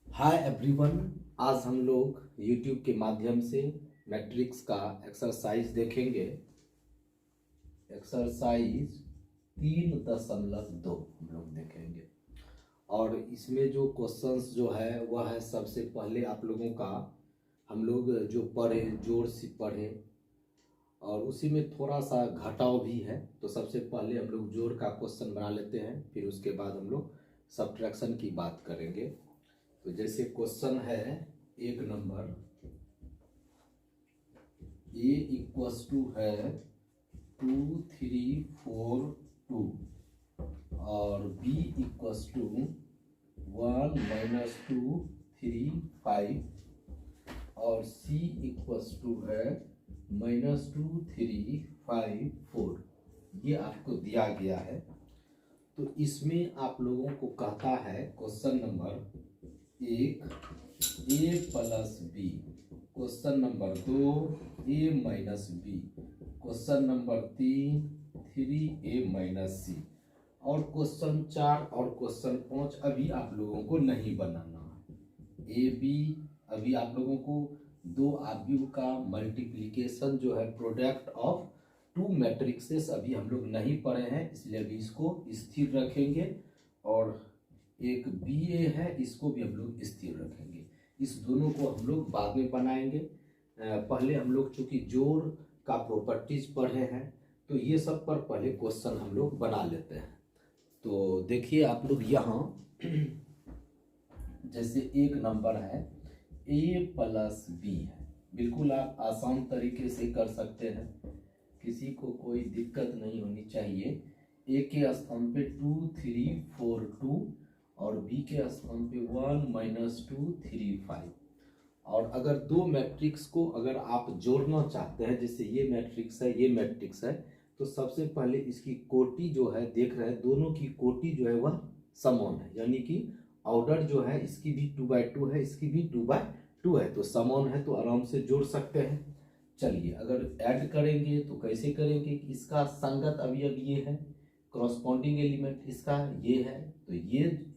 Hi everyone, आज हम लोग YouTube के माध्यम से मैट्रिक्स का एक्सरसाइज देखेंगे। एक्सरसाइज 3.2 हम लोग देखेंगे और इसमें जो क्वेश्चंस जो है वह है, सबसे पहले आप लोगों का हम लोग जो पढ़े जोड़ से पढ़े और उसी में थोड़ा सा घटाव भी है। तो सबसे पहले हम लोग जोड़ का क्वेश्चन बना लेते हैं, फिर उसके बाद हम लोग सब्ट्रैक्शन की बात करेंगे। तो जैसे क्वेश्चन है एक नंबर, a इक्वस टू है 2 3 4 2 और b इक्वस टू 1 -2 3 5 और c इक्वस टू है -2 3 5 4। ये आपको दिया गया है। तो इसमें आप लोगों को कहता है क्वेश्चन नंबर एक a plus B, question number 2 a minus B, question number 3 3a minus C और क्वेश्चन 4 और क्वेश्चन 5 अभी आप लोगों को नहीं बनाना है। ए बी अभी आप लोगों को दो आव्यूह का मल्टीप्लिकेशन जो है प्रोडक्ट ऑफ टू मैट्रिक्सेस अभी हम लोग नहीं पढ़े हैं, इसलिए अभी इसको स्थिर रखेंगे। और एक बी ए है, इसको भी हम लोग स्थिर रखेंगे। इस दोनों को हम लोग बाद में बनाएंगे। पहले हम लोग चूंकि जोड़ का प्रॉपर्टीज पढ़े हैं तो ये सब पर पहले क्वेश्चन हम लोग बना लेते हैं। तो देखिए आप लोग यहाँ जैसे एक नंबर है a प्लस बी है, बिल्कुल आप आसान तरीके से कर सकते हैं, किसी को कोई दिक्कत नहीं होनी चाहिए। a के स्थान पे 2 3 4 2 और b के स्थान पे 1 -2 3 5। और अगर दो मैट्रिक्स को अगर आप जोड़ना चाहते हैं, जैसे ये मैट्रिक्स है ये मैट्रिक्स है, तो सबसे पहले इसकी कोटि जो है देख रहे हैं, दोनों की कोटि जो है वह समान है, यानी कि ऑर्डर जो है इसकी भी 2/2 है, इसकी भी 2/2 है, तो समान है तो आराम से जोड़ सकते हैं। चलिए अगर ऐड करेंगे तो कैसे करेंगे कि इसका संगत अवयव ये है, करस्पॉन्डिंग एलिमेंट इसका ये है, तो ये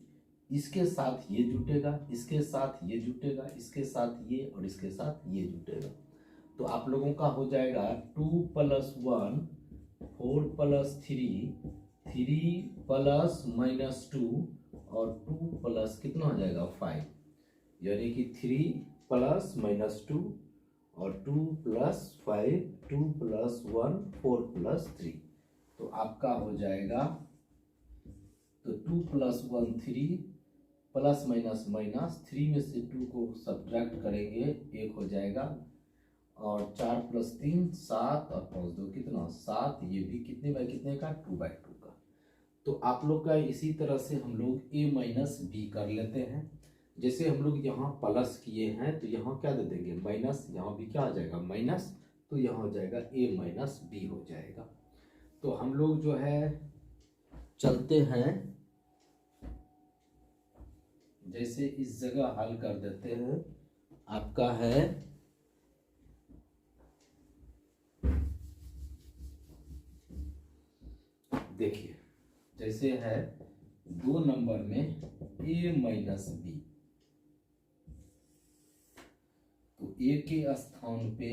इसके साथ ये जुटेगा, इसके साथ ये जुटेगा, इसके साथ ये और इसके साथ ये जुटेगा। तो आप लोगों का हो जाएगा 2 + 1 4 + 3 3 + -2 और 2 प्लस कितना हो जाएगा 5, यानी कि 3 + -2 और 2 + 5 2 + 1 4 + 3। तो आपका हो जाएगा, तो 2 + 1 3 प्लस माइनस माइनस 3 में से 2 को सब्ट्रैक्ट करेंगे 1 हो जाएगा और 4 + 3 7 और 5 2 कितना 7, ये भी कितने बाय कितने का 2/2 का। तो आप लोग का इसी तरह से हम लोग a माइनस बी कर लेते हैं। जैसे हम लोग यहाँ प्लस किए हैं तो यहाँ क्या दे देंगे माइनस, यहाँ भी क्या हो जाएगा माइनस, तो यहाँ हो जाएगा a माइनस बी हो जाएगा। तो हम लोग जो है चलते हैं, जैसे इस जगह हल कर देते हैं। आपका है देखिए जैसे है 2 नंबर में a माइनस बी, तो a के स्थान पे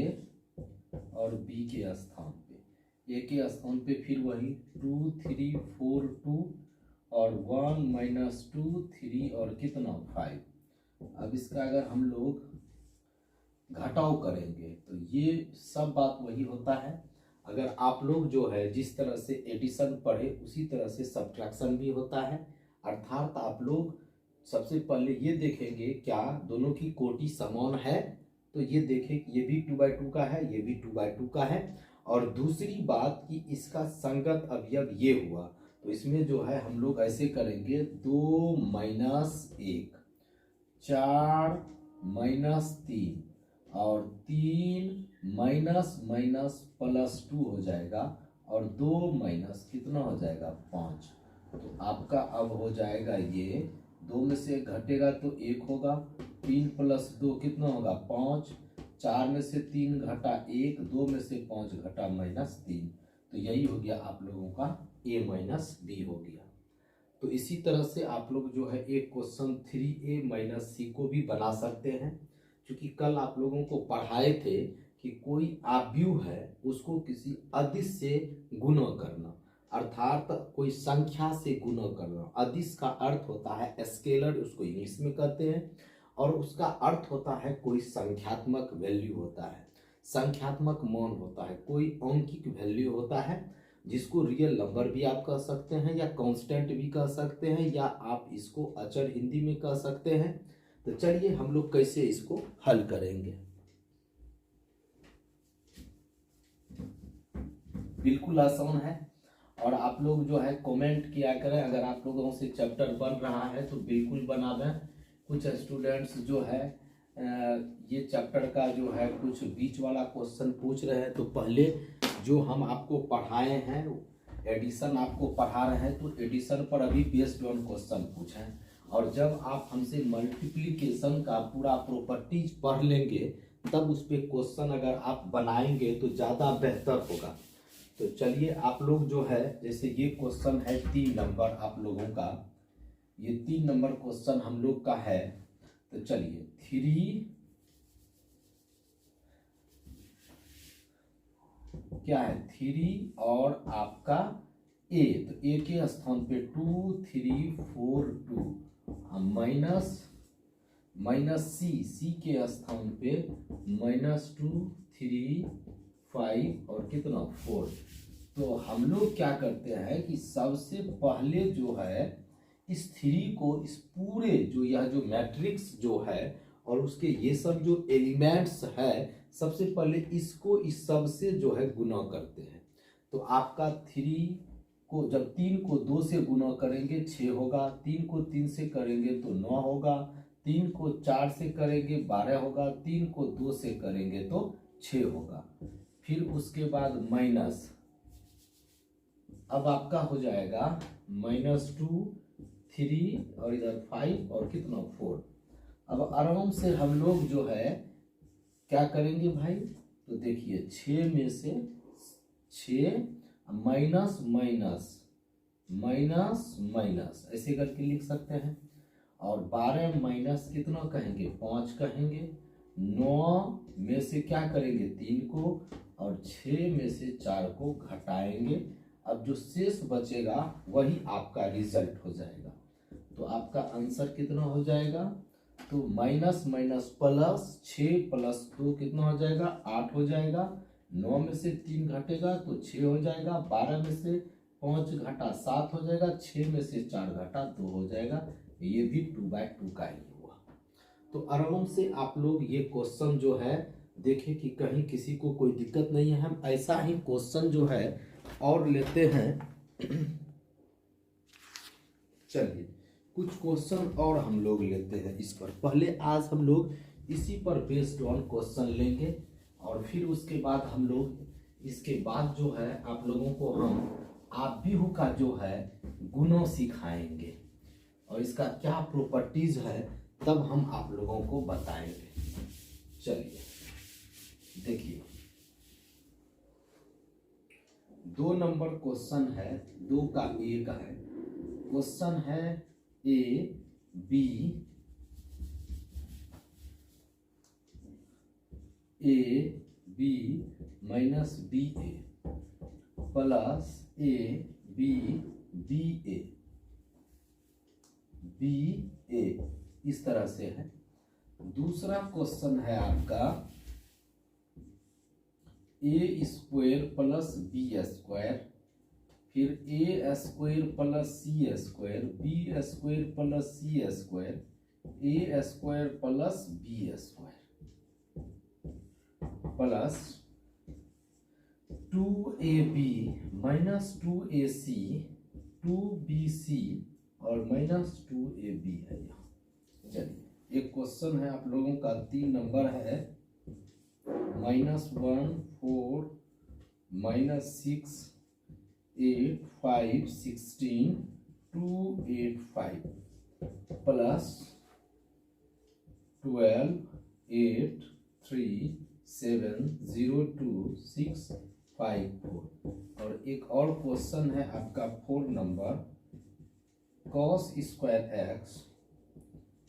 और b के स्थान पे, a के स्थान पे फिर वही 2 3 4 2 और 1 -2 3 और कितना 5। अब इसका अगर हम लोग घटाव करेंगे तो ये सब बात वही होता है। अगर आप लोग जो है जिस तरह से एडिशन पढ़े उसी तरह से सब्ट्रैक्शन भी होता है, अर्थात आप लोग सबसे पहले ये देखेंगे क्या दोनों की कोटि समान है, तो ये देखें कि ये भी 2/2 का है, ये भी 2/2 का है। और दूसरी बात कि इसका संगत अवयव ये हुआ, तो इसमें जो है हम लोग ऐसे करेंगे 2 - 1 4 - 3 और 3 -2 हो जाएगा और 2 माइनस कितना हो जाएगा 5। तो आपका अब हो जाएगा ये 2 में से घटेगा तो 1 होगा, 3 + 2 कितना होगा 5, 4 में से 3 घटा 1, 2 में से 5 घटा -3, तो यही हो गया आप लोगों का a माइनस बी हो गया। तो इसी तरह से आप लोग जो है एक क्वेश्चन 3a माइनस सी को भी बना सकते हैं, क्योंकि कल आप लोगों को पढ़ाए थे कि कोई आव्यूह है उसको किसी अदिश से गुणा करना, अर्थात कोई संख्या से गुणा करना। अदिश का अर्थ होता है स्केलर, उसको इंग्लिश में कहते हैं, और उसका अर्थ होता है कोई संख्यात्मक वैल्यू होता है, संख्यात्मक मान होता है, कोई अंकिक वैल्यू होता है, जिसको रियल नंबर भी आप कह सकते हैं या कांस्टेंट भी कह सकते हैं, या आप इसको अचर हिंदी में कह सकते हैं। तो चलिए हम लोग कैसे इसको हल करेंगे। बिल्कुल आसान है, और आप लोग जो है कमेंट किया करें, अगर आप लोगों से चैप्टर बन रहा है तो बिल्कुल बना दें। कुछ स्टूडेंट्स जो है ये चैप्टर का जो है कुछ बीच वाला क्वेश्चन पूछ रहे हैं, तो पहले जो हम आपको पढ़ाए हैं एडिशन आपको पढ़ा रहे हैं, तो एडिशन पर अभी बेस्ड ऑन क्वेश्चन पूछें, और जब आप हमसे मल्टीप्लिकेशन का पूरा प्रॉपर्टीज पढ़ लेंगे तब उस पर क्वेश्चन अगर आप बनाएंगे तो ज़्यादा बेहतर होगा। तो चलिए आप लोग जो है, जैसे ये क्वेश्चन है 3 नंबर आप लोगों का, ये 3 नंबर क्वेश्चन हम लोग का है। तो चलिए 3 क्या है 3 और आपका a, तो a के स्थान पे 2 3 4 2 माइनस c के स्थान पे -2 3 5 और कितना 4। तो हम लोग क्या करते हैं कि सबसे पहले जो है इस 3 को इस पूरे जो यह जो मैट्रिक्स जो है और उसके ये सब जो एलिमेंट्स है, सबसे पहले इसको इस सब से जो है गुना करते हैं। तो आपका 3 को जब 3 को 2 से गुना करेंगे 6 होगा, 3 को 3 से करेंगे तो 9 होगा, 3 को 4 से करेंगे 12 होगा, 3 को 2 से करेंगे तो 6 होगा। फिर उसके बाद माइनस, अब आपका हो जाएगा -2 3 और इधर 5 और कितना 4। अब आराम से हम लोग जो है क्या करेंगे भाई, तो देखिए 6 में से 6 माइनस माइनस माइनस माइनस ऐसे करके लिख सकते हैं, और 12 माइनस कितना कहेंगे 5 कहेंगे, 9 में से क्या करेंगे 3 को, और 6 में से 4 को घटाएंगे। अब जो शेष बचेगा वही आपका रिजल्ट हो जाएगा। तो आपका आंसर कितना हो जाएगा, तो माइनस माइनस प्लस 6 प्लस 2 कितना हो जाएगा 8 हो जाएगा, 9 में से 3 घटेगा तो 6 हो जाएगा, 12 में से 5 घटा 7 हो जाएगा, 6 में से 4 घटा 2 हो जाएगा। ये भी 2/2 का ही हुआ। तो आराम से आप लोग ये क्वेश्चन जो है देखें कि कहीं किसी को कोई दिक्कत नहीं है। हम ऐसा ही क्वेश्चन जो है और लेते हैं। चलिए कुछ क्वेश्चन और हम लोग लेते हैं इस पर। पहले आज हम लोग इसी पर बेस्ड ऑन क्वेश्चन लेंगे, और फिर उसके बाद हम लोग इसके बाद जो है आप लोगों को हम आव्यूह का जो है गुणों सिखाएंगे, और इसका क्या प्रॉपर्टीज है तब हम आप लोगों को बताएंगे। चलिए देखिए 2 नंबर क्वेश्चन है, 2 का 1 है। क्वेश्चन है A B minus B A plus A B A इस तरह से है। दूसरा क्वेश्चन है आपका A square plus B square, फिर A square plus C square, B square plus C square, A square plus B square plus 2ab minus 2ac 2bc और minus 2ab है यहाँ। चलिए एक क्वेश्चन है आप लोगों का 3 नंबर है, -1 4 -6 8 5 16 2 8 5 प्लस 12 8 3 7 0 2 6 5 4। और एक और क्वेश्चन है आपका 4 number cos square X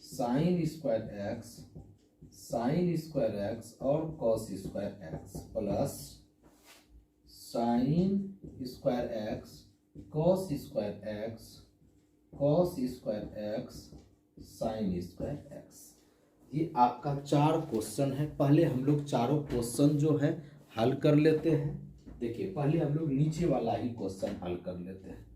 sine square X sine square X और cos square X plus sine square X cos square X cos square X sine square X. ये आपका 4 क्वेश्चन है। पहले हम लोग चारों क्वेश्चन जो है हल कर लेते हैं। देखिए पहले हम लोग नीचे वाला ही क्वेश्चन हल कर लेते हैं।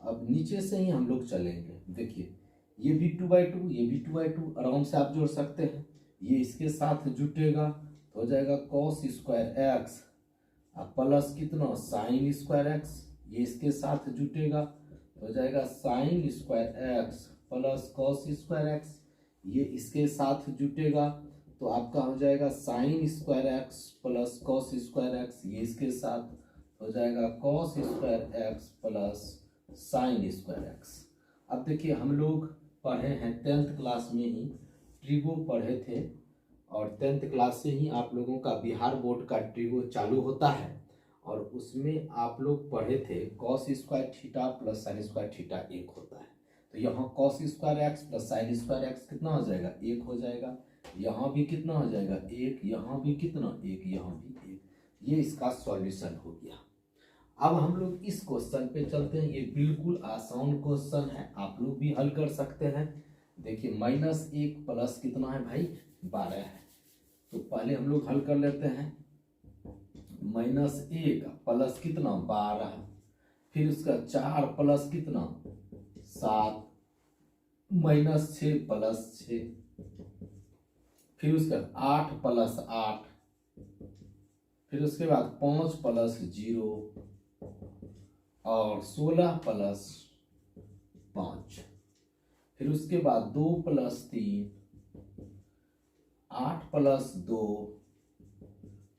अब नीचे से ही हम लोग चलेंगे। देखिए ये भी 2/2 ये भी 2/2 आराम से आप जोड़ सकते हैं। ये इसके साथ जुटेगा तो हो जाएगा कॉस स्क्वायर एक्स प्लस कितना साइन स्क्वायर एक्स। ये इसके साथ जुटेगा तो हो जाएगा sign square X plus cos square X. ये इसके साथ जुटेगा तो आपका हो जाएगा sign square X plus cos square X. ये इसके साथ हो जाएगा cos square X plus sine square x. अब देखिए हम लोग पढ़े हैं 10th क्लास में ही ट्रिगो पढ़े थे और 10th क्लास से ही आप लोगों का बिहार बोर्ड का ट्रिगो चालू होता है और उसमें आप लोग पढ़े थे cos square theta plus sine square theta 1 होता है। तो यहाँ cos square X plus sine square x कितना हो जाएगा 1 हो जाएगा। यहाँ भी कितना हो जाएगा 1, यहाँ भी कितना 1, यहाँ भी 1। ये इसका सॉल्यूशन हो गया। अब हम लोग इस क्वेश्चन पे चलते हैं। ये बिल्कुल आसान क्वेश्चन है, आप लोग भी हल कर सकते हैं। देखिए -1 प्लस कितना है भाई 12 है। तो पहले हम लोग हल कर लेते हैं। -1 प्लस कितना 12, फिर उसका 4 प्लस कितना 7, -6 प्लस 6, फिर उसका 8 प्लस 8, फिर उसके बाद 5 प्लस 0 और 16 प्लस 5, फिर उसके बाद 2 प्लस 3, 8 प्लस 2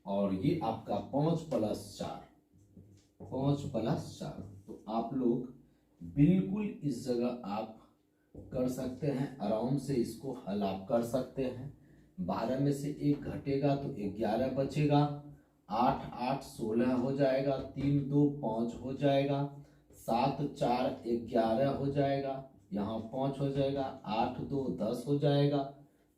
और ये आपका 5 प्लस 4, 5 प्लस 4। तो आप लोग बिल्कुल इस जगह आप कर सकते हैं, आराम से इसको हल आप कर सकते हैं। 12 में से 1 घटेगा तो 11 बचेगा। 8 8 16 हो जाएगा, 3 2 5 हो जाएगा, 7 4 11 हो जाएगा, यहाँ 5 हो जाएगा, 8 2 10 हो जाएगा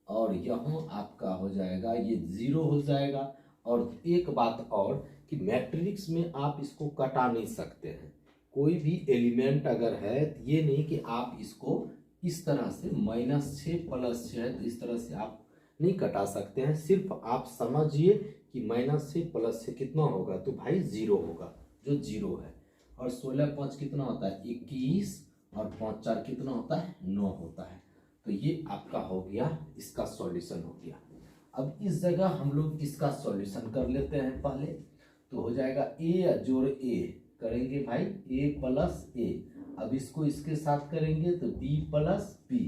और यहाँ आपका हो जाएगा ये 0 हो जाएगा। और एक बात और कि मैट्रिक्स में आप इसको कटा नहीं सकते हैं। कोई भी एलिमेंट अगर है तो ये नहीं कि आप इसको इस तरह से -6 प्लस 6 है तो इस तरह से आप नहीं कटा सकते हैं। सिर्फ आप समझिए कि -6 प्लस 6 कितना होगा तो भाई 0 होगा, जो 0 है। और 16 5 कितना होता है 21 और 5 4 कितना होता है 9 होता है। तो ये आपका हो गया, इसका सॉल्यूशन हो गया। अब इस जगह हम लोग इसका सॉल्यूशन कर लेते हैं पहले। तो हो जाएगा a जोड़ a करेंगे भाई a प्लस a। अब इसको इसके साथ करेंगे तो b प्लस b।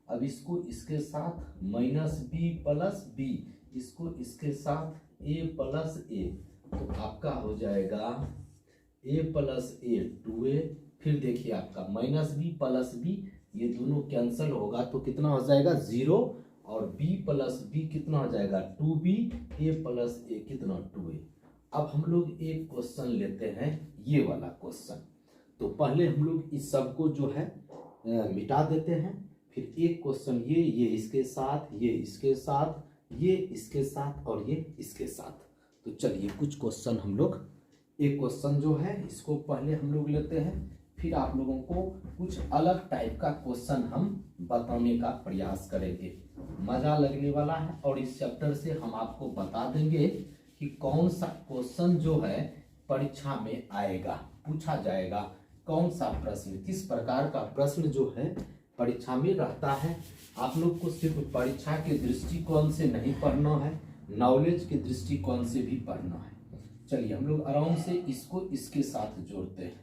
अब इसको इसके साथ -b प्लस b, इसको इसके साथ a प्लस a। तो आपका हो जाएगा a प्लस a 2a। फिर देखिए आपका -b प्लस b ये दोनों कैंसिल होगा तो कितना हो जाएगा 0 और b प्लस b कितना हो जाएगा 2b, a प्लस a कितना 2a। अब हम लोग एक क्वेश्चन लेते हैं ये वाला क्वेश्चन। तो पहले हम लोग इस सब को जो है मिटा देते हैं। फिर एक क्वेश्चन ये इसके साथ, ये इसके साथ, ये इसके साथ और ये इसके साथ। तो चलिए कुछ क्वेश्चन हम लोग, एक क्वेश्चन जो है इसको पहले हम लोग लेते हैं, फिर आप लोगों को कुछ अलग टाइप का क्वेश्चन हम बताने का प्रयास करेंगे। मजा लगने वाला है और इस चैप्टर से हम आपको बता देंगे कि कौन सा क्वेश्चन जो है परीक्षा में आएगा, पूछा जाएगा, कौन सा प्रश्न, किस प्रकार का प्रश्न जो है परीक्षा में रहता है। आप लोग को सिर्फ परीक्षा के दृष्टिकोण से नहीं पढ़ना है, नॉलेज के दृष्टिकोण से भी पढ़ना है। चलिए हम लोग आराम से इसको इसके साथ जोड़ते हैं।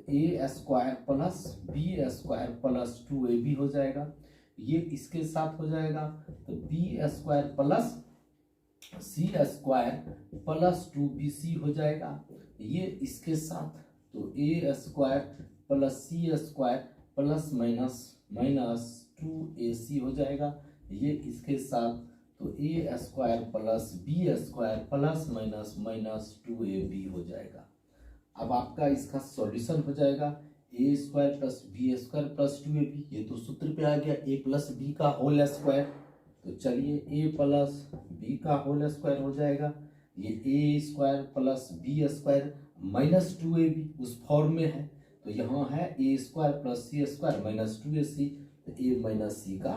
a square plus b square plus 2ab हो जाएगा, ये इसके साथ हो जाएगा तो b square plus c square plus 2bc हो जाएगा। ये इसके साथ तो a square plus c square plus minus 2ac हो जाएगा। ये इसके साथ तो a square plus b square plus minus 2ab हो जाएगा। अब आपका इसका सॉल्यूशन हो जाएगा A square plus B square plus 2ab, ये तो सूत्र पे आ गया ए प्लस बी का होल स्क्वायर। तो चलिए ए प्लस बी का होल स्क्वायर हो जाएगा, ये A square plus B square minus 2ab उस फॉर्म में है। तो यहाँ है A square plus C square minus 2ac, तो ए माइनस सी का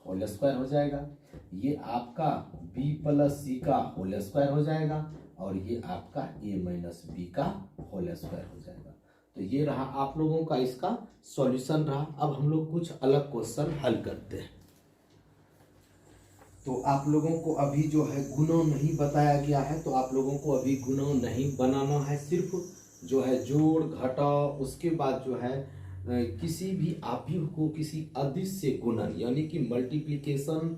होल स्क्वायर हो जाएगा। ये आपका बी प्लस सी का होल स्क्वायर हो जाएगा और ये आपका ए माइनस बी का होल स्क्वायर हो जाएगा। तो ये रहा आप लोगों का इसका सॉल्यूशन रहा। अब हम लोग कुछ अलग क्वेश्चन हल करते हैं। तो आप लोगों को अभी जो है गुणों नहीं बताया गया है, तो आप लोगों को अभी गुणों नहीं बनाना है, सिर्फ जो है जोड़ घटाव, उसके बाद जो है किसी भी आव्यूह को किसी अदिश से गुणन यानी कि multiplication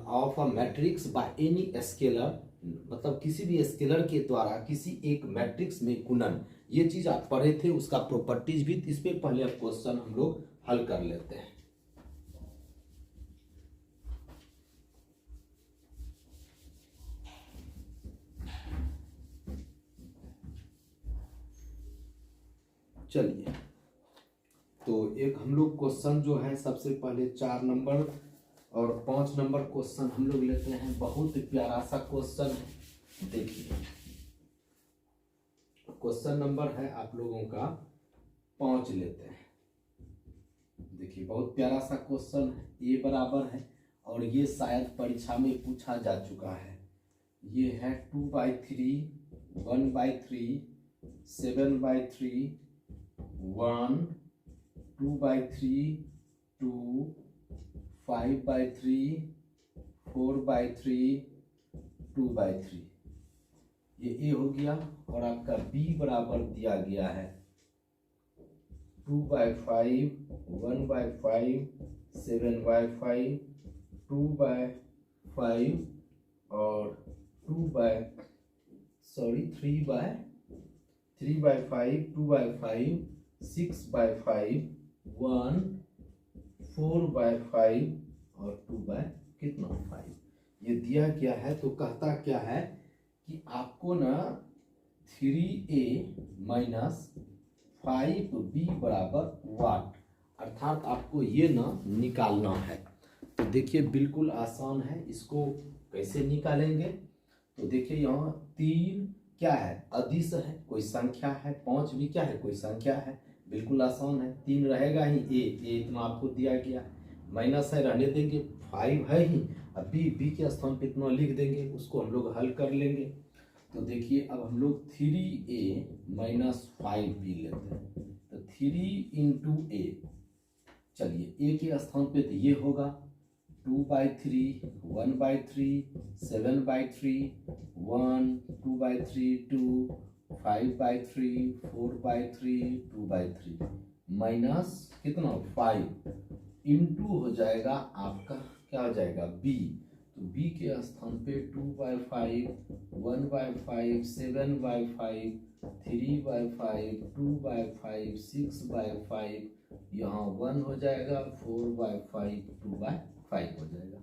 of a matrix by any scalar, मतलब किसी भी स्केलर के द्वारा किसी एक मैट्रिक्स में गुणन, ये चीज आप पढ़े थे, उसका प्रॉपर्टीज भी। इस पे पहले अब क्वेश्चन हम लोग हल कर लेते हैं। चलिए, तो एक हम लोग क्वेश्चन जो है सबसे पहले 4 नंबर और 5 नंबर क्वेश्चन हम लोग लेते हैं। बहुत प्यारा सा क्वेश्चन है, देखिए क्वेश्चन नंबर है आप लोगों का 5 लेते हैं। देखिए बहुत प्यारा सा क्वेश्चन है, ये बराबर है और ये शायद परीक्षा में पूछा जा चुका है। ये है 2/3, 1/3, 7/3, 1, 2/3, 2, 5/3, 4/3, 2/3, ये ए हो गया। और आपका बी बराबर दिया गया है 2/5, 1/5, 7/5, 2/5 और 3/5, 2/5, 6/5, 1, 4/5 और 2/5 ये दिया गया है। तो कहता क्या है कि आपको ना 3a माइनस 5b बराबर वाट, अर्थात आपको ये ना निकालना है। तो देखिए बिल्कुल आसान है, इसको कैसे निकालेंगे। तो देखिए यहाँ 3 क्या है, अदिश है, कोई संख्या है, 5 भी क्या है, कोई संख्या है, बिल्कुल आसान है। 3 रहेगा ही, ए इतना आपको दिया गया, माइनस है रहने देंगे, 5 है ही, अब बी के स्थान पे इतना लिख देंगे, उसको हम लोग हल कर लेंगे। तो देखिए अब हम लोग 3a माइनस 5b लेते हैं। तो 3 इंटू ए, चलिए ए के स्थान पे तो ये होगा 2/3, 1/3, 7/3, 1, 2/3, 2, 5/3, 4/3, 2/3 माइनस कितना 5 इंटू हो जाएगा आपका क्या हो जाएगा बी। तो बी के स्थान पे 2/5, 1/5, 7/5, 3/5, 2/5, 6/5, यहाँ 1 हो जाएगा, 4/5, 2/5 हो जाएगा।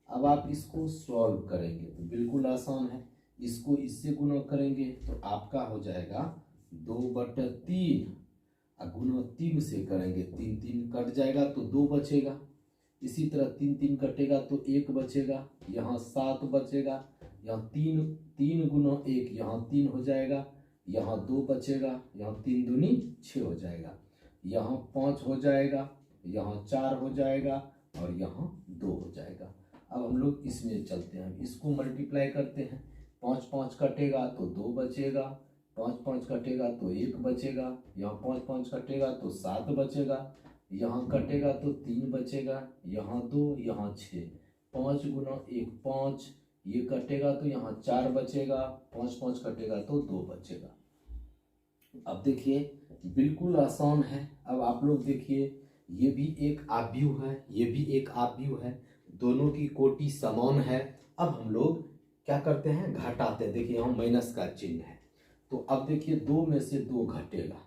अब आप इसको सॉल्व करेंगे तो बिल्कुल आसान है, इसको इससे गुणा करेंगे तो आपका हो जाएगा 2/3, गुणा 3 से करेंगे 3 3 कट जाएगा तो 2 बचेगा, इसी तरह 3 3 कटेगा तो 1 बचेगा, यहाँ 7 बचेगा, यहाँ 3 गुना 1 यहाँ 3 हो जाएगा, यहाँ 2 बचेगा, यहाँ 3 दूनी 6 हो जाएगा, यहाँ 5 हो जाएगा, यहाँ 4 हो जाएगा और यहाँ 2 हो जाएगा। अब हम लोग इसमें चलते हैं, इसको मल्टीप्लाई करते हैं। 5 5 कटेगा तो 2 बचेगा, 5 5 कटेगा तो 1 बचेगा, यहाँ 5 5 कटेगा तो 7 बचेगा, यहाँ कटेगा तो 3 बचेगा, यहाँ 2, यहाँ 6, 5 गुना 1 5, ये कटेगा तो यहाँ 4 बचेगा, 5 5 कटेगा तो 2 बचेगा। अब देखिए बिल्कुल आसान है। अब आप लोग देखिए ये भी एक आव्यूह है, ये भी एक आव्यूह है, दोनों की कोटि समान है। अब हम लोग क्या करते हैं, घटाते हैं। देखिए यहाँ माइनस का चिन्ह है, तो अब देखिए 2 में से 2 घटेगा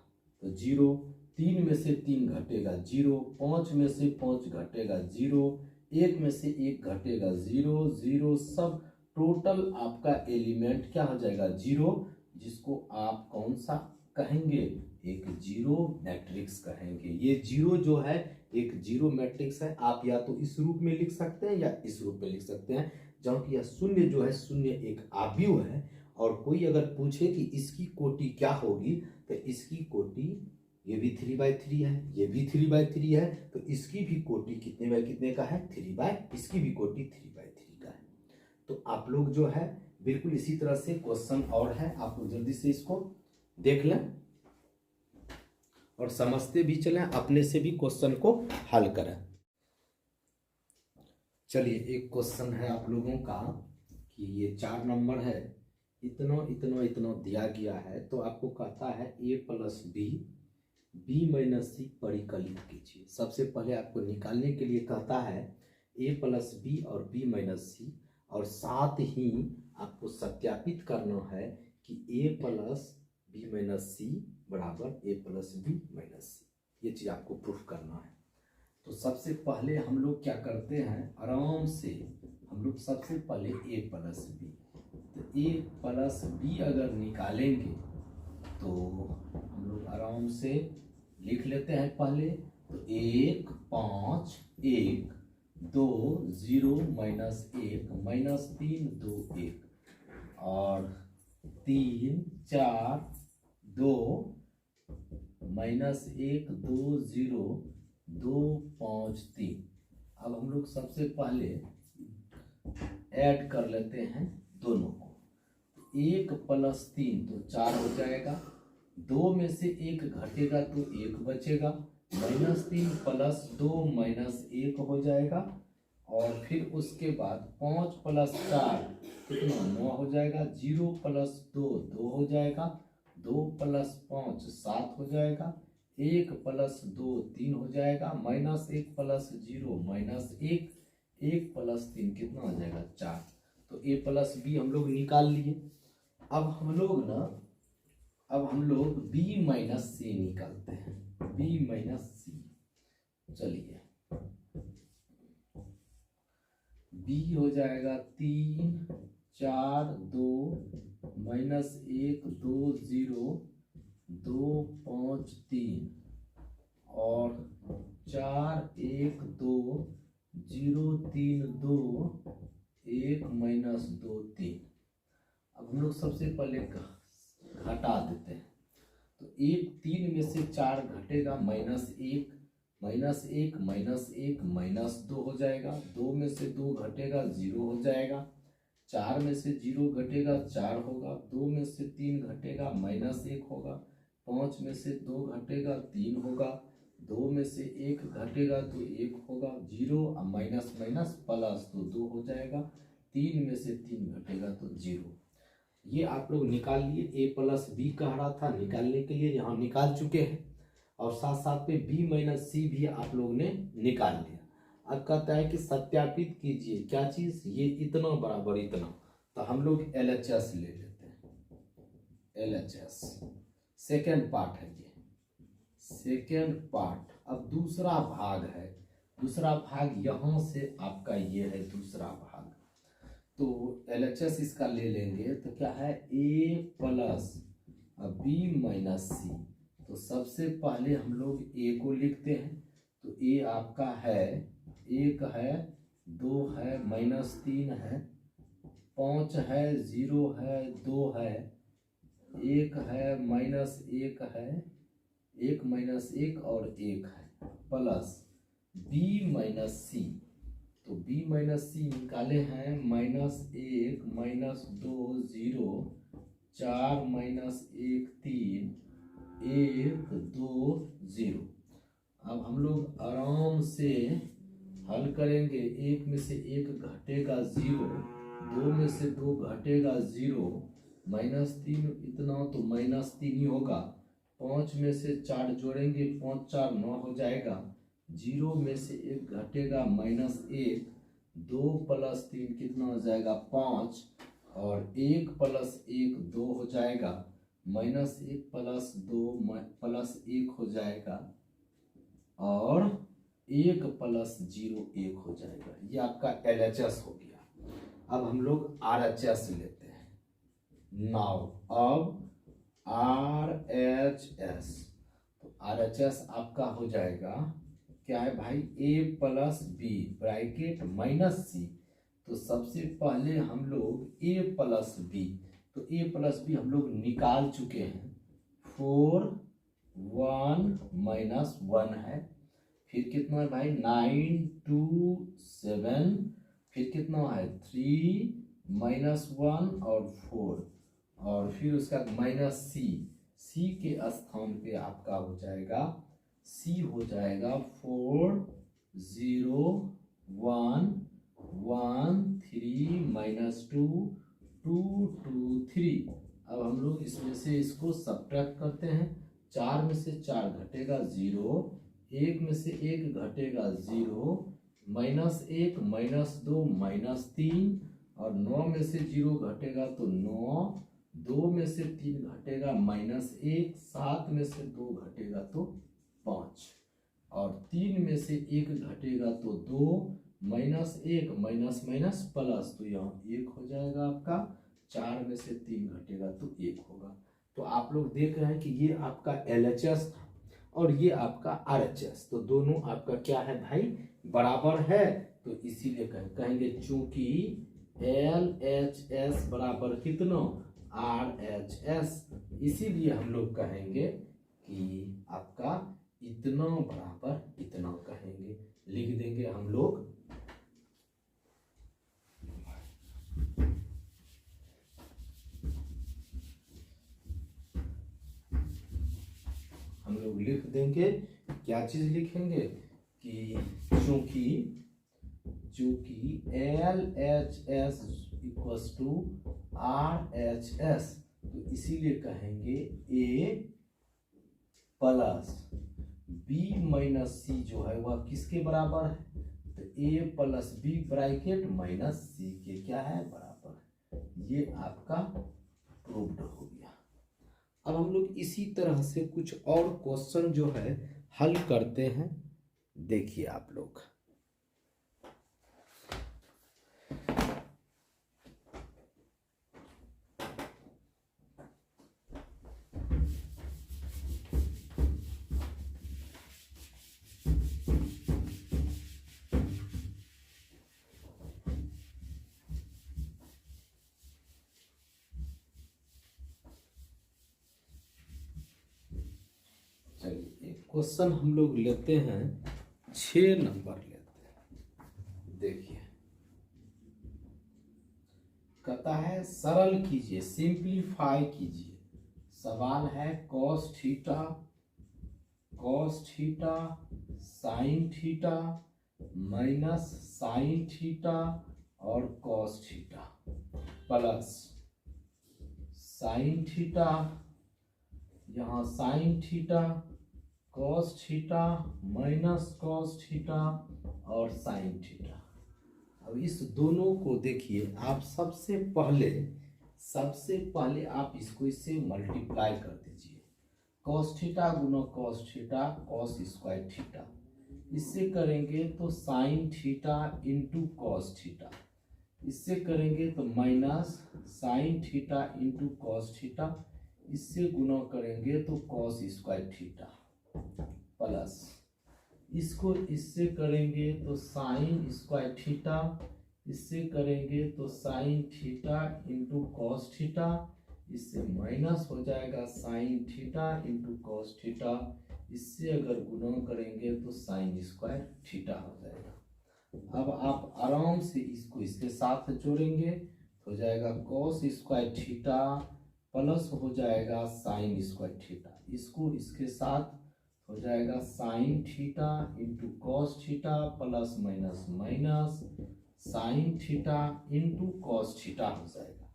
तो 0, 3 में से 3 घटेगा 0, 5 में से 5 घटेगा 0, 1 में से 1 घटेगा 0 0, सब टोटल आपका एलिमेंट क्या हो जाएगा 0, जिसको आप कौन सा कहेंगे, एक जीरो मैट्रिक्स कहेंगे। ये जीरो जो है एक जीरो मैट्रिक्स है। आप या तो इस रूप में लिख सकते हैं या इस रूप में लिख सकते हैं, जबकि यह शून्य जो है, शून्य एक आव्यूह है। और कोई अगर पूछे कि इसकी कोटि क्या होगी, तो इसकी कोटि, ये भी 3/3 है, ये भी 3/3 है, तो इसकी भी कोटि कितने बाय कितने का है, 3 इसकी भी कोटि 3/3 का है। तो आप लोग जो है बिल्कुल इसी तरह से क्वेश्चन और है, आप लोग जल्दी से इसको देख लें और समझते भी चलें, अपने से भी क्वेश्चन को हल करें। चलिए, एक क्वेश्चन है आप लोगों का कि ये 4 नंबर है, इतना इतना इतना दिया गया है, तो आपको कहता है a plus B B minus C परिकलित कीजिए। सबसे पहले आपको निकालने के लिए कहता है a प्लस बी और b माइनस सी, और साथ ही आपको सत्यापित करना है कि a प्लस बी माइनस सी बराबर a प्लस बी माइनस सी। ये चीज़ आपको प्रूफ करना है। तो सबसे पहले हम लोग क्या करते हैं, आराम से हम लोग सबसे पहले a प्लस बी, तो a प्लस बी अगर निकालेंगे तो हम लोग आराम से लिख लेते हैं पहले। तो 1 5 1 2 0 माइनस 1 माइनस 3 2 1 और 3 4 2 माइनस 1 2 0 2 5 3। अब हम लोग सबसे पहले ऐड कर लेते हैं दोनों को। 1 प्लस 3 तो 4 हो जाएगा, 2 में से 1 घटेगा तो 1 बचेगा, माइनस 3 प्लस 2 माइनस 1 हो जाएगा, और फिर उसके बाद 5 प्लस 4 कितना 9 हो जाएगा, 0 प्लस 2 2 हो जाएगा, 2 प्लस 5 7 हो जाएगा, 1 प्लस 2 3 हो जाएगा, माइनस 1 प्लस 0 माइनस 1, 1 प्लस 3 कितना हो जाएगा 4। तो a प्लस बी हम लोग निकाल लिए। अब हम लोग b माइनस सी निकालते हैं, b माइनस सी। चलिए, b हो जाएगा 3 4 2 माइनस 1 2 0 2 5 3 और 4 1 2 0 3 2 1 माइनस 2 3। अब हम लोग सबसे पहले घटा देते हैं। तो 3 में से 4 घटेगा, माइनस 1 माइनस 1 माइनस 1 माइनस 2 हो जाएगा, 2 में से 2 घटेगा 0 हो जाएगा, 4 में से 0 घटेगा 4 होगा, 2 में से 3 घटेगा माइनस 1 होगा, 5 में से 2 घटेगा 3 होगा, 2 में से 1 घटेगा तो 1 होगा, 0 माइनस माइनस प्लस तो 2 हो जाएगा, 3 में से 3 घटेगा तो 0। ये आप लोग निकाल लिए। a प्लस बी कह रहा था निकालने के लिए, यहाँ निकाल चुके हैं, और साथ साथ में b माइनस सी भी आप लोग ने निकाल लिया। अब कहता है कि सत्यापित कीजिए क्या चीज, ये इतना बराबर इतना। तो हम लोग LHS ले लेते हैं, LHS सेकेंड पार्ट है, ये सेकेंड पार्ट। अब दूसरा भाग है, दूसरा भाग यहाँ से आपका ये है दूसरा भाग। तो LHS इसका ले लेंगे तो क्या है, a plus B minus C. तो सबसे पहले हम लोग a को लिखते हैं। तो a आपका है 1 है, 2 है, माइनस 3 है, 5 है, 0 है, 2 है, 1 है, माइनस 1 है, 1 माइनस 1 और 1 है, प्लस b माइनस सी। तो b माइनस सी निकाले हैं, -1 -2 0 4 -1 3 1 2 0। अब हम लोग आराम से हल करेंगे। 1 में से 1 घटेगा 0, 2 में से 2 घटेगा 0, -3 इतना तो -3 ही होगा, 5 में से 4 जोड़ेंगे, 5 4 9 हो जाएगा, 0 में से 1 घटेगा -1, 2 प्लस 3 कितना हो जाएगा 5, और 1 प्लस 1 2 हो जाएगा, -1 प्लस 2 प्लस 1 हो जाएगा, और 1 प्लस 0 1 हो जाएगा। ये आपका LHS हो गया। अब हम लोग RHS लेते हैं। नाउ अब RHS। तो RHS आपका हो जाएगा क्या है भाई, A plus B bracket minus C. तो सबसे पहले हम लोग A प्लस बी, तो A प्लस बी हम लोग निकाल चुके हैं। 4 1 माइनस 1 है, फिर कितना है भाई 9 2 7, फिर कितना है 3 माइनस 1 और 4, और फिर उसका माइनस सी। सी के स्थान पे आपका हो जाएगा, सी हो जाएगा 4 0 1 1 3 माइनस 2 2 2 3। अब हम लोग इसमें से इसको सब्ट्रैक्ट करते हैं। 4 में से 4 घटेगा 0, 1 में से 1 घटेगा 0, माइनस 1 माइनस 2 माइनस 3, और 9 में से 0 घटेगा तो 9, 2 में से 3 घटेगा माइनस 1, 7 में से 2 घटेगा तो 5, और 3 में से 1 घटेगा तो 2, माइनस 1 माइनस माइनस प्लस, तो यहाँ 1 हो जाएगा आपका। 4 में से 3 घटेगा तो 1 होगा। तो आप लोग देख रहे हैं कि ये आपका LHS था और ये आपका RHS, तो दोनों आपका क्या है भाई, बराबर है। तो इसीलिए कहेंगे चूंकि LHS बराबर कितना, RHS, इसीलिए हम लोग कहेंगे कि आपका इतना बराबर इतना कहेंगे, लिख देंगे हम लोग। लिख देंगे, क्या चीज लिखेंगे कि चूंकि LHS इक्वल्स टू RHS, तो इसीलिए कहेंगे A plus B minus C जो है वह किसके बराबर है, तो A plus B bracket minus C के क्या है, बराबर है। ये आपका प्रूव्ड हो गया। अब हम लोग इसी तरह से कुछ और क्वेश्चन जो है हल करते हैं। देखिए आप लोग, क्वेश्चन हम लोग लेते हैं 6 नंबर लेते हैं। देखिए कहता है सरल कीजिए, सिंप्लीफाई कीजिए। सवाल है cos theta sine theta minus sine theta और cos theta plus sine theta, यहाँ sine theta cos theta minus cos theta और sin थीटा। अब इस दोनों को देखिए, आप सबसे पहले आप इसको इससे मल्टीप्लाई कर दीजिए। cos थीटा गुना cos theta cos square theta, इससे करेंगे तो sin theta into cos theta, इससे करेंगे तो minus sin theta into cos theta, इससे गुना करेंगे तो cos स्क्वायर थीटा प्लस इसको इससे करेंगे तो साइन स्क्वायर थीटा, इससे करेंगे तो sine theta into cos theta, इससे माइनस हो जाएगा sine theta into cos theta, इससे अगर गुणा करेंगे तो साइन स्क्वायर थीटा हो जाएगा। अब आप आराम से इसको इसके साथ जोड़ेंगे तो हो जाएगा कॉस स्क्वायर थीटा प्लस हो जाएगा साइन स्क्वायर थीटा, इसको इसके साथ हो जाएगा sine theta into cos theta plus minus minus sine theta into cos theta हो जाएगा,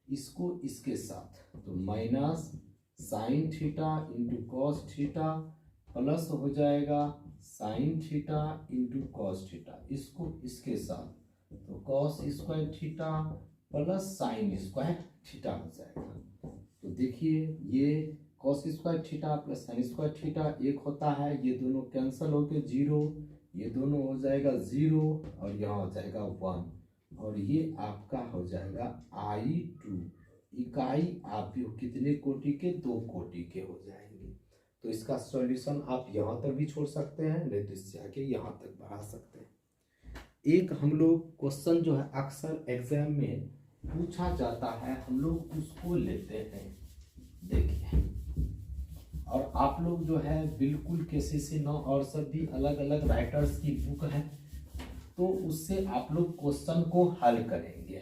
इसको इसके साथ तो minus sine theta into cos theta plus हो जाएगा sine theta into cos theta, इसको इसके साथ तो cos square theta plus sine square theta हो जाएगा। तो देखिए ये cos square theta plus sine square theta एक होता है, ये दोनों कैंसिल होके 0, ये दोनों हो जाएगा 0 और यहाँ हो जाएगा 1, और ये आपका हो जाएगा I2 इकाई आव्यूह कितने कोटि के? 2 कोटि के हो जाएंगे। तो इसका सॉल्यूशन आप यहाँ तक भी छोड़ सकते हैं, नहीं तो इससे आके यहाँ तक बढ़ा सकते हैं। एक हम लोग क्वेश्चन जो है अक्सर एग्जाम में पूछा जाता है, हम लोग उसको लेते हैं। देखिए, और आप लोग जो है बिल्कुल KCC 9 और सब भी अलग अलग राइटर्स की बुक है, तो उससे आप लोग क्वेश्चन को हल करेंगे।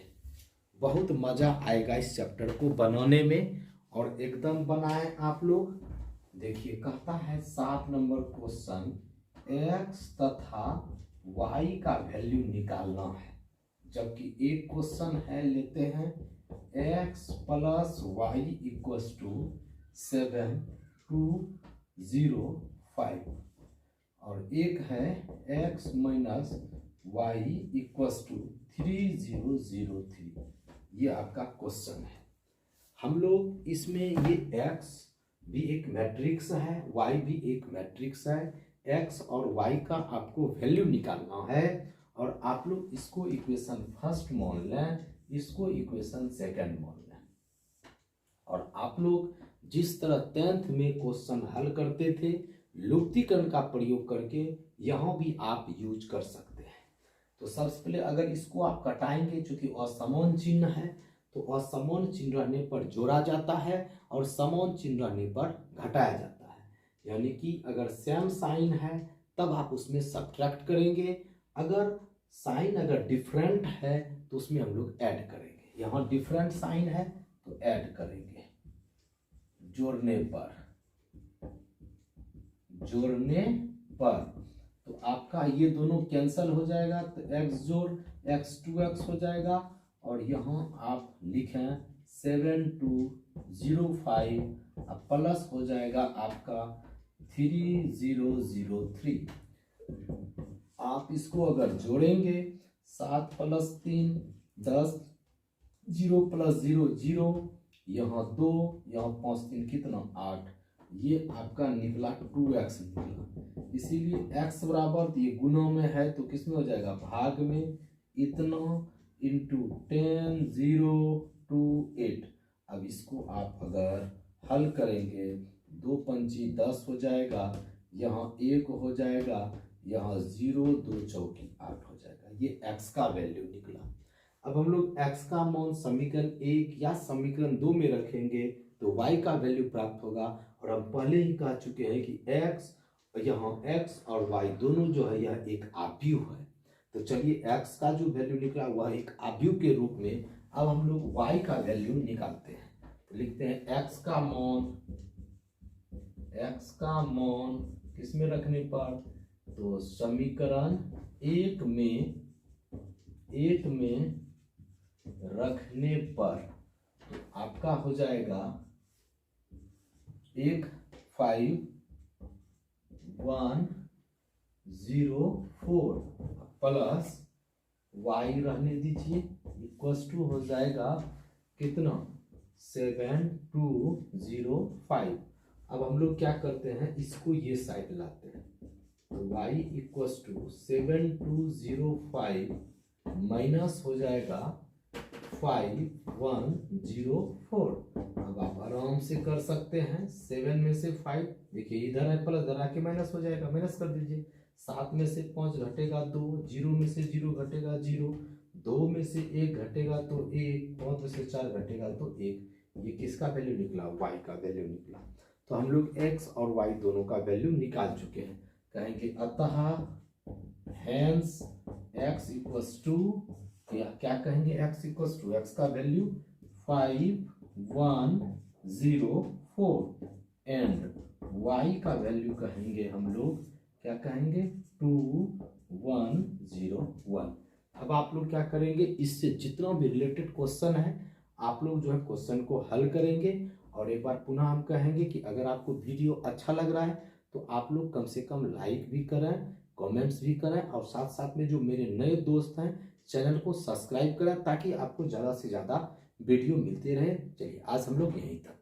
बहुत मजा आएगा इस चैप्टर को बनाने में, और एकदम बनाएं आप लोग। देखिए, कहता है 7 नंबर क्वेश्चन, x तथा y का वैल्यू निकालना है। जबकि एक क्वेश्चन है, लेते हैं x plus y equals to 7 2 0 5, और एक है x minus y equals to 3 0 0 3। ये आपका क्वेश्चन है। हम लोग इसमें ये x भी एक मैट्रिक्स है, y भी एक मैट्रिक्स है। x और y का आपको वैल्यू निकालना है, और आप लोग इसको इक्वेशन फर्स्ट मान लें, इसको इक्वेशन सेकंड मान लें। और आप लोग जिस तरह 10th में क्वेश्चन हल करते थे लुप्तीकरण का प्रयोग करके, यहाँ भी आप यूज कर सकते हैं। तो सबसे पहले अगर इसको आप कटाएंगे, चूंकि असमान चिन्ह है तो असमान चिन्ह रहने पर जोड़ा जाता है और समान चिन्ह रहने पर घटाया जाता है। यानी कि अगर सेम साइन है तब आप उसमें सब्ट्रैक्ट करेंगे, अगर साइन अगर डिफरेंट है तो उसमें हम लोग ऐड करेंगे। यहाँ डिफरेंट साइन है तो ऐड करेंगे। जोड़ने पर तो आपका ये दोनों कैंसल हो जाएगा, तो x जोड़ x 2x हो जाएगा, और यहाँ आप लिखें 7 2 0 5, अब प्लस हो जाएगा आपका 3 0 0 3। आप इसको अगर जोड़ेंगे 7 प्लस 3 10, 0 प्लस 0 0, यहाँ 2, यहाँ 5 3 कितना 8, ये आपका निकला 2x निकला। इसीलिए x बराबर, ये गुणों में है तो किस में हो जाएगा? भाग में। इतना इंटू 10 0 2 8। अब इसको आप अगर हल करेंगे, 2 पंची 10 हो जाएगा, यहाँ 1 हो जाएगा, यहाँ 0 2 चौकी 8 हो जाएगा। ये x का वैल्यू निकला। अब हम लोग x का मान समीकरण 1 या समीकरण 2 में रखेंगे तो y का वैल्यू प्राप्त होगा। और हम पहले ही कह चुके हैं कि x, यहाँ x और y दोनों जो है यह एक आव्यूह है। तो चलिए x का जो वैल्यू निकला वह एक आव्यूह के रूप में, अब हम लोग y का वैल्यू निकालते हैं। तो लिखते हैं x का मान किसमें रखने पर? तो समीकरण 1 में रखने पर तो आपका हो जाएगा 1 5 1 0 4 प्लस y रहने दीजिए इक्वल्स टू हो जाएगा कितना? 7 2 0 5। अब हम लोग क्या करते हैं, इसको ये साइड लाते हैं, तो y इक्वल्स टू 7 2 0 5 माइनस हो जाएगा 5 1 0 4। अब आप आराम से कर सकते हैं। 7 में से 5, देखिए इधर है प्लस, इधर आके माइनस हो जाएगा, माइनस कर दीजिए। 7 में से 5 घटेगा 2, 0 में से 0 घटेगा 0, 2 में से 1 घटेगा तो 1, 5 में से 4 घटेगा तो 1। ये किसका वैल्यू निकला? y का वैल्यू निकला। तो हम लोग x और y दोनों का वैल्यू निकाल चुके हैं। कहेंगे अतः हेंस x इक्वल्स टू, क्या कहेंगे? x इक्वल्स टू, x का वैल्यू 5 1 0 4 एंड y का वैल्यू कहेंगे हम लोग, क्या कहेंगे? 2 1 0 1। अब आप लोग क्या करेंगे, इससे जितना भी रिलेटेड क्वेश्चन है आप लोग जो है क्वेश्चन को हल करेंगे। और एक बार पुनः हम कहेंगे कि अगर आपको वीडियो अच्छा लग रहा है तो आप लोग कम से कम लाइक भी करें, कमेंट्स भी करें, और साथ साथ में जो मेरे नए दोस्त हैं चैनल को सब्सक्राइब करें ताकि आपको ज़्यादा से ज़्यादा वीडियो मिलते रहे। चलिए आज हम लोग यहीं तक।